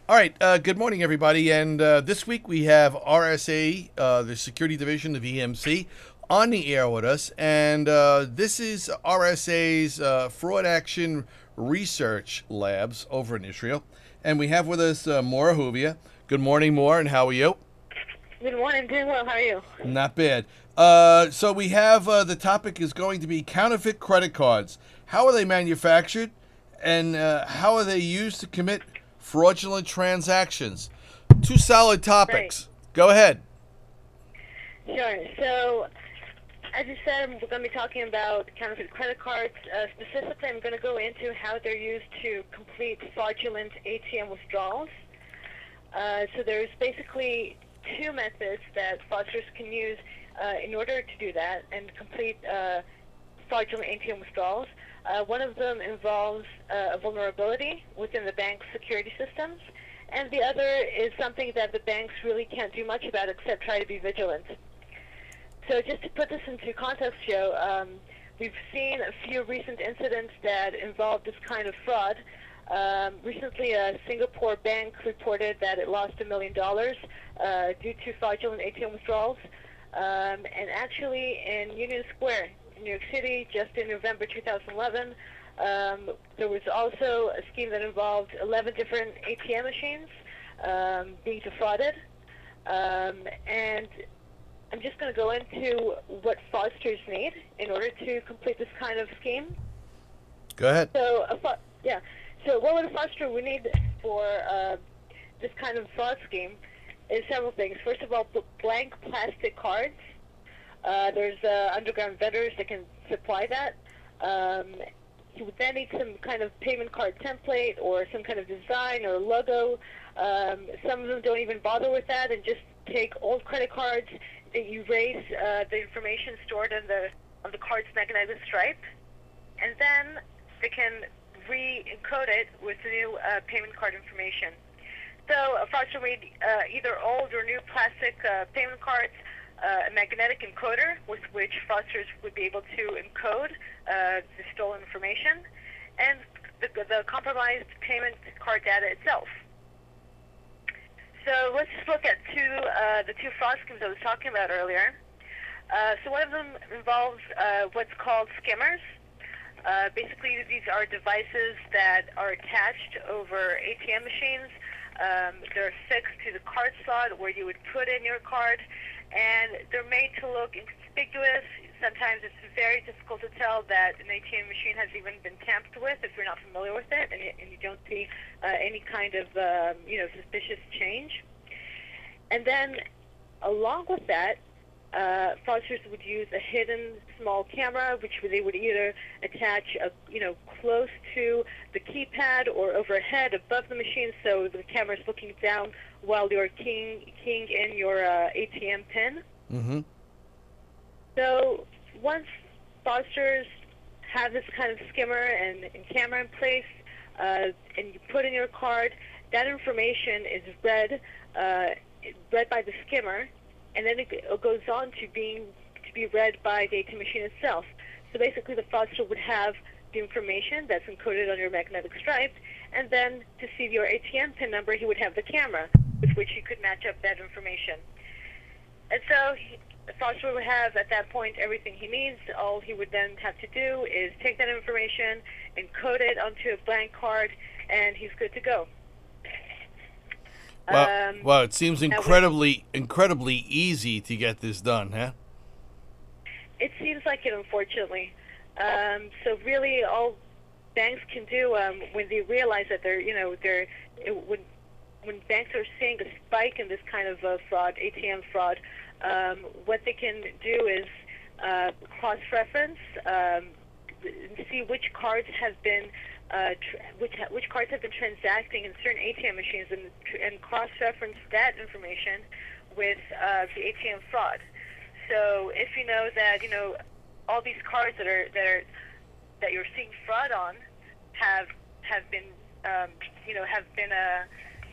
All right. Good morning, everybody. And this week we have RSA, the Security Division of EMC, on the air with us. And this is RSA's Fraud Action Research Labs over in Israel. And we have with us Maura Huvia. Good morning, Maura, and how are you? Good morning. Doing well. How are you? Not bad. So we have the topic is going to be counterfeit credit cards. How are they manufactured, and how are they used to commit fraudulent transactions? Two solid Right. topics. Go ahead. Sure. So, as you said, we're going to be talking about counterfeit credit cards. Specifically, I'm going to go into how they're used to complete fraudulent ATM withdrawals. So there's basically two methods that fraudsters can use in order to do that and complete fraudulent ATM withdrawals. One of them involves a vulnerability within the bank's security systems, and the other is something that the banks really can't do much about except try to be vigilant. So just to put this into context, Joe, we've seen a few recent incidents that involve this kind of fraud. Recently, a Singapore bank reported that it lost $1 million due to fraudulent ATM withdrawals. And actually, in Union Square, in New York City, just in November 2011, there was also a scheme that involved 11 different ATM machines being defrauded. And I'm just going to go into what fraudsters need in order to complete this kind of scheme. Go ahead. So, yeah. So, what would a fraudster we need for this kind of fraud scheme is several things. First of all, blank plastic cards. There's underground vendors that can supply that. You would then need some kind of payment card template or some kind of design or logo. Some of them don't even bother with that and just take old credit cards. They erase the information stored on the card's magnetic stripe, and then they can re-encode it with the new payment card information. So a fraudster would need either old or new plastic payment cards, a magnetic encoder with which fraudsters would be able to encode the stolen information, and the compromised payment card data itself. So let's just look at the two fraud schemes I was talking about earlier. So one of them involves what's called skimmers. Basically, these are devices that are attached over ATM machines. They're fixed to the card slot where you would put in your card, and they're made to look inconspicuous. Sometimes it's very difficult to tell that an ATM machine has even been tampered with if you're not familiar with it, and you don't see any kind of suspicious change. And then, along with that, fraudsters would use a hidden small camera, which they would either attach, close to the keypad or overhead above the machine, so the camera is looking down while you're keying in your ATM pin. Mm-hmm. So once fraudsters have this kind of skimmer and camera in place, and you put in your card, that information is read by the skimmer, and then it goes on to be read by the ATM machine itself. So basically, the fraudster would have the information that's encoded on your magnetic stripe, and then to see your ATM PIN number, he would have the camera with which he could match up that information. And so the fraudster would have, at that point, everything he needs. All he would then have to do is take that information, encode it onto a blank card, and he's good to go. Well, it seems incredibly easy to get this done, huh? It seems like it, unfortunately. So really, all banks can do when they realize that when banks are seeing a spike in this kind of fraud, ATM fraud, what they can do is cross-reference, see which cards have been which cards have been transacting in certain ATM machines, and cross-reference that information with the ATM fraud. So if you know that all these cards that you're seeing fraud on have been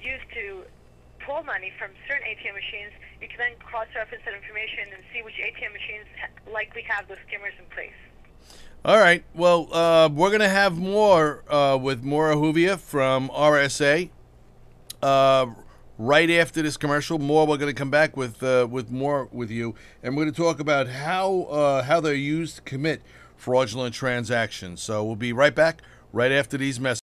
used to pull money from certain ATM machines, you can then cross-reference that information and see which ATM machines likely have those skimmers in place. All right. Well, we're going to have more with Maura Huvia from RSA Right after this commercial, we're going to come back with more with you, and we're going to talk about how they're used to commit fraudulent transactions. So we'll be right back right after these messages.